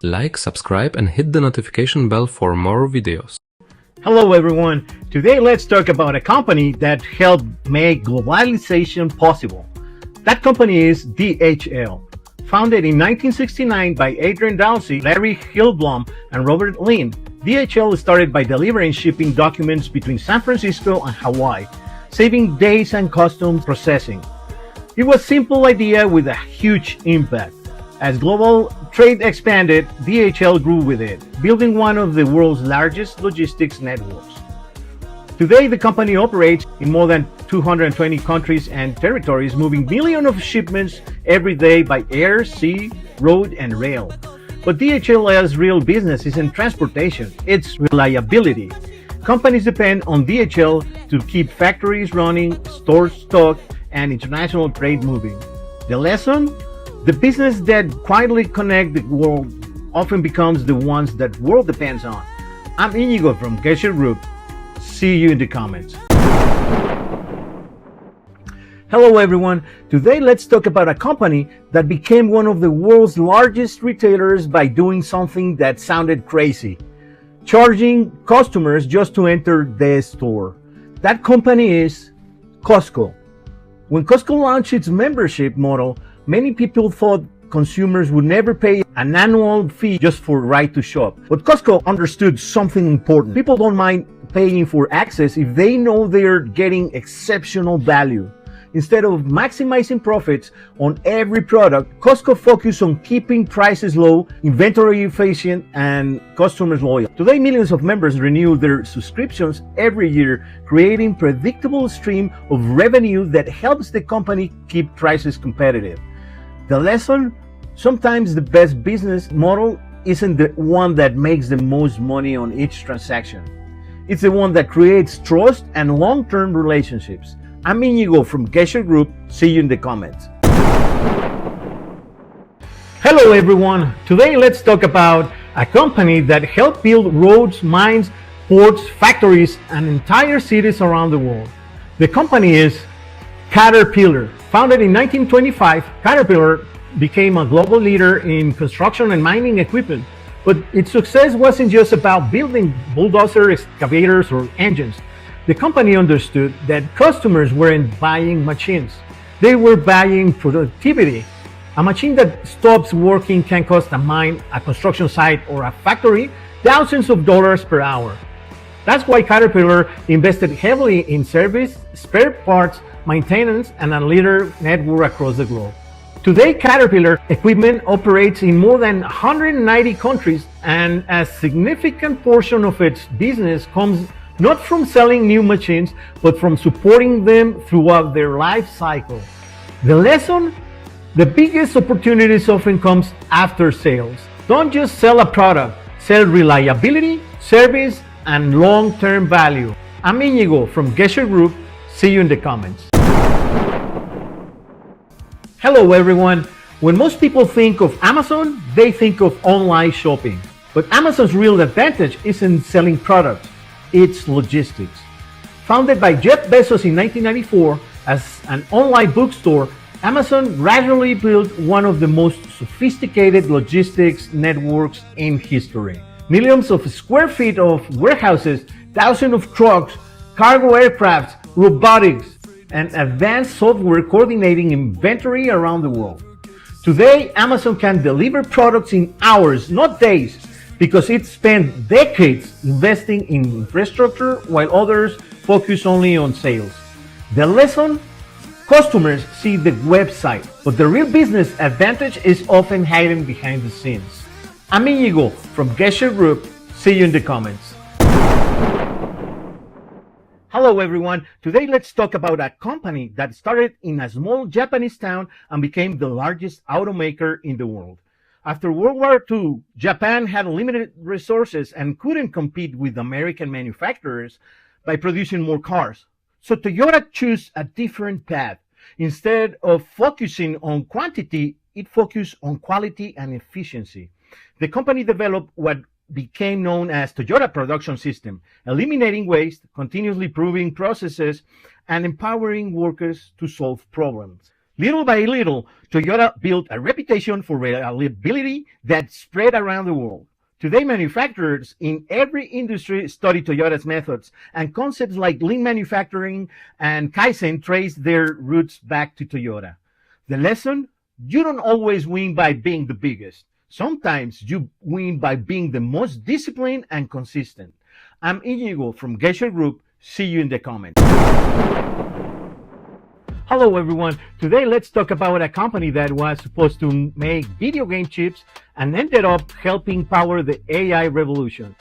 Like, subscribe and hit the notification bell for more videos. Hello everyone, today let's talk about a company that helped make globalization possible. That company is DHL. Founded in 1969 by Adrian Dowsey, Larry Hillblom, and Robert Lynn, DHL started by delivering shipping documents between San Francisco and Hawaii, saving days and customs processing. It was a simple idea with a huge impact. As global trade expanded, DHL grew with it, building one of the world's largest logistics networks. Today, the company operates in more than 220 countries and territories, moving millions of shipments every day by air, sea, road, and rail. But DHL's real business isn't transportation, it's reliability. Companies depend on DHL to keep factories running, stores stocked, and international trade moving. The lesson? The business that quietly connect the world often becomes the ones that world depends on. I'm Inigo from Gesher Group. See you in the comments. Hello everyone. Today let's talk about a company that became one of the world's largest retailers by doing something that sounded crazy. Charging customers just to enter their store. That company is Costco. When Costco launched its membership model, many people thought consumers would never pay an annual fee just for right to shop. But Costco understood something important. People don't mind paying for access if they know they're getting exceptional value. Instead of maximizing profits on every product, Costco focused on keeping prices low, inventory efficient, and customers loyal. Today, millions of members renew their subscriptions every year, creating predictable stream of revenue that helps the company keep prices competitive. The lesson? Sometimes the best business model isn't the one that makes the most money on each transaction. It's the one that creates trust and long-term relationships. I'm Inigo from Gesher Group. See you in the comments. Hello everyone. Today let's talk about a company that helped build roads, mines, ports, factories, and entire cities around the world. The company is Caterpillar. Founded in 1925, Caterpillar became a global leader in construction and mining equipment. But its success wasn't just about building bulldozers, excavators, or engines. The company understood that customers weren't buying machines. They were buying productivity. A machine that stops working can cost a mine, a construction site, or a factory thousands of dollars per hour. That's why Caterpillar invested heavily in service, spare parts, maintenance, and a leader network across the globe. Today, Caterpillar equipment operates in more than 190 countries, and a significant portion of its business comes not from selling new machines, but from supporting them throughout their life cycle. The lesson? The biggest opportunities often comes after sales. Don't just sell a product, sell reliability, service, and long-term value. I'm Inigo from Gesher Group. See you in the comments. Hello everyone. When most people think of Amazon, they think of online shopping. But Amazon's real advantage isn't selling products, it's logistics. Founded by Jeff Bezos in 1994 as an online bookstore, Amazon gradually built one of the most sophisticated logistics networks in history. Millions of square feet of warehouses, thousands of trucks, cargo aircrafts, robotics, and advanced software coordinating inventory around the world. Today, Amazon can deliver products in hours, not days, because it spent decades investing in infrastructure while others focus only on sales. The lesson? Customers see the website, but the real business advantage is often hidden behind the scenes. I'm Inigo from Gesher Group. See you in the comments. Hello everyone. Today let's talk about a company that started in a small Japanese town and became the largest automaker in the world. After World War II, Japan had limited resources and couldn't compete with American manufacturers by producing more cars. So Toyota chose a different path. Instead of focusing on quantity, it focused on quality and efficiency. The company developed what became known as Toyota Production System, eliminating waste, continuously improving processes, and empowering workers to solve problems. Little by little, Toyota built a reputation for reliability that spread around the world. Today, manufacturers in every industry study Toyota's methods, and concepts like lean manufacturing and Kaizen trace their roots back to Toyota. The lesson? You don't always win by being the biggest. Sometimes you win by being the most disciplined and consistent. I'm Inigo from Gesher Group. See you in the comments. Hello everyone. Today let's talk about a company that was supposed to make video game chips and ended up helping power the AI revolution.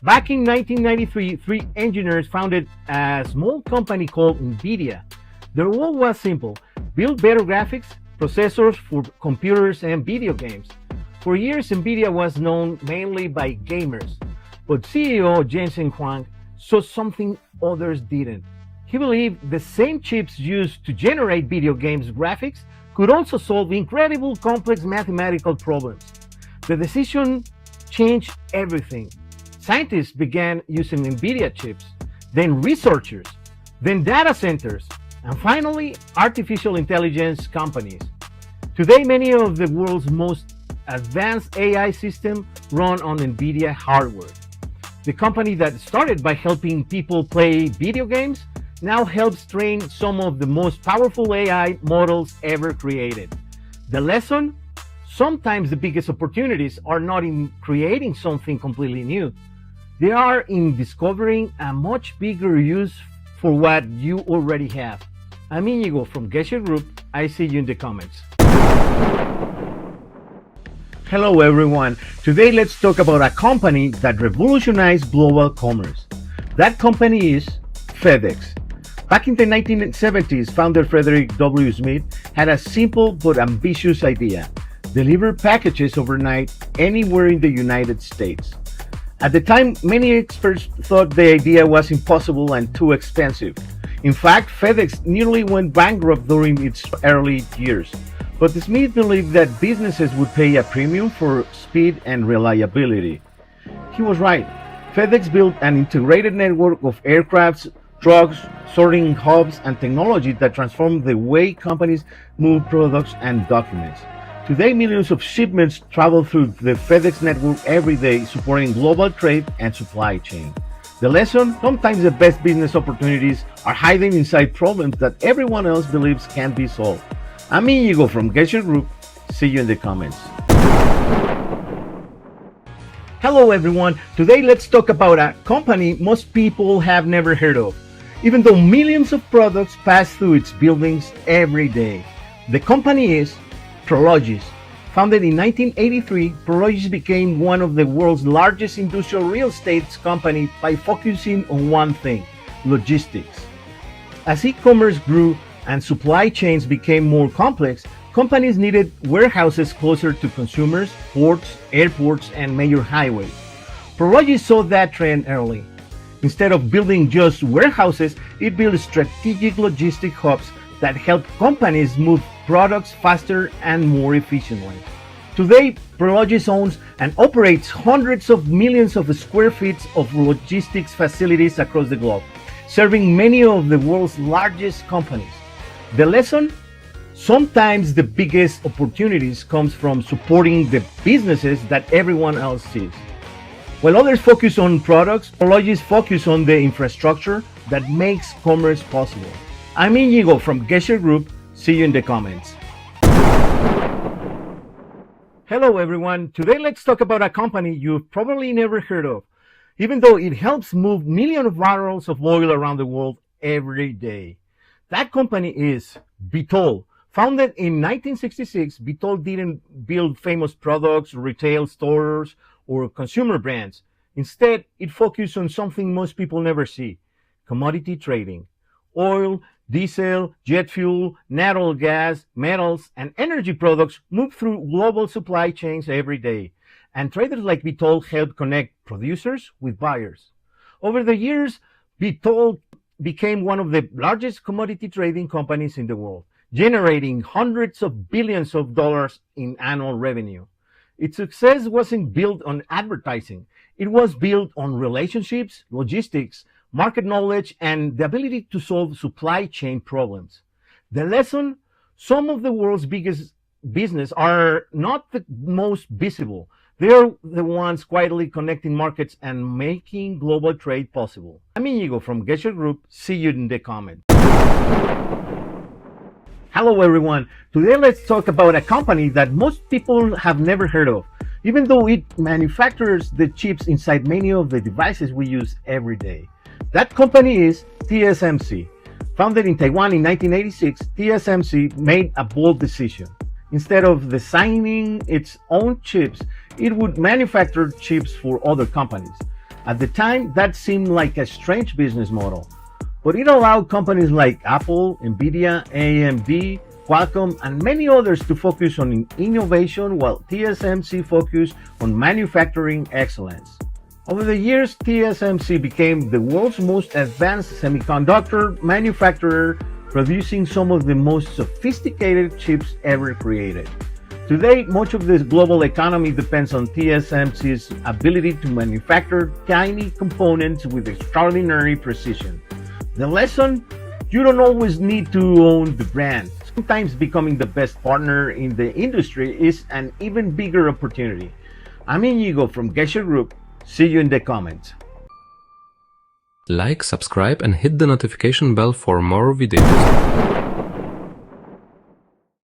Back in 1993, three engineers founded a small company called Nvidia. Their goal was simple: build better graphics, processors for computers and video games. For years, Nvidia was known mainly by gamers, but CEO Jensen Huang saw something others didn't. He believed the same chips used to generate video games graphics could also solve incredible complex mathematical problems. The decision changed everything. Scientists began using Nvidia chips, then researchers, then data centers, and finally artificial intelligence companies. Today, many of the world's most advanced AI systems run on Nvidia hardware. The company that started by helping people play video games now helps train some of the most powerful AI models ever created. The lesson? Sometimes the biggest opportunities are not in creating something completely new. They are in discovering a much bigger use for what you already have. I'm Inigo from Gesher Group. I see you in the comments. Hello everyone. Today let's talk about a company that revolutionized global commerce. That company is FedEx. Back in the 1970s, founder Frederick W. Smith had a simple but ambitious idea: deliver packages overnight anywhere in the United States. At the time, many experts thought the idea was impossible and too expensive. In fact, FedEx nearly went bankrupt during its early years. But Smith believed that businesses would pay a premium for speed and reliability. He was right. FedEx built an integrated network of aircrafts, trucks, sorting hubs, and technology that transformed the way companies move products and documents. Today, millions of shipments travel through the FedEx network every day, supporting global trade and supply chain. The lesson? Sometimes the best business opportunities are hiding inside problems that everyone else believes can be solved. I'm Inigo from Gesher Group. See you in the comments. Hello everyone. Today let's talk about a company most people have never heard of, even though millions of products pass through its buildings every day. The company is Prologis. Founded in 1983, Prologis became one of the world's largest industrial real estate companies by focusing on one thing: logistics. As e-commerce grew and supply chains became more complex, companies needed warehouses closer to consumers, ports, airports, and major highways. Prologis saw that trend early. Instead of building just warehouses, it built strategic logistic hubs that help companies move products faster and more efficiently. Today, Prologis owns and operates hundreds of millions of square feet of logistics facilities across the globe, serving many of the world's largest companies. The lesson? Sometimes the biggest opportunities comes from supporting the businesses that everyone else sees. While others focus on products, Prologis focus on the infrastructure that makes commerce possible. I'm Inigo from Gesher Group. See you in the comments. Hello everyone. Today let's talk about a company you've probably never heard of, even though it helps move millions of barrels of oil around the world every day. That company is Vitol. Founded in 1966, Vitol didn't build famous products, retail stores, or consumer brands. Instead, it focused on something most people never see: commodity trading. Oil, diesel, jet fuel, natural gas, metals, and energy products move through global supply chains every day, and traders like Vitol help connect producers with buyers. Over the years, Vitol became one of the largest commodity trading companies in the world, generating hundreds of billions of dollars in annual revenue. Its success wasn't built on advertising. It was built on relationships, logistics, market knowledge, and the ability to solve supply chain problems. The lesson? Some of the world's biggest business are not the most visible. They are the ones quietly connecting markets and making global trade possible. I'm Inigo from Gesher Group. See you in the comments. Hello everyone. Today let's talk about a company that most people have never heard of, even though it manufactures the chips inside many of the devices we use every day. That company is Tsmc. Founded in Taiwan in 1986, Tsmc made a bold decision. Instead of designing its own chips, it would manufacture chips for other companies. At the time, that seemed like a strange business model, but it allowed companies like Apple, Nvidia, AMD, Qualcomm, and many others to focus on innovation while Tsmc focused on manufacturing excellence. Over the years, Tsmc became the world's most advanced semiconductor manufacturer, producing some of the most sophisticated chips ever created. Today, much of the global economy depends on Tsmc's ability to manufacture tiny components with extraordinary precision. The lesson? You don't always need to own the brand. Sometimes becoming the best partner in the industry is an even bigger opportunity. I'm Inigo from Gesher Group. See you in the comments. Like, subscribe and hit the notification bell for more videos.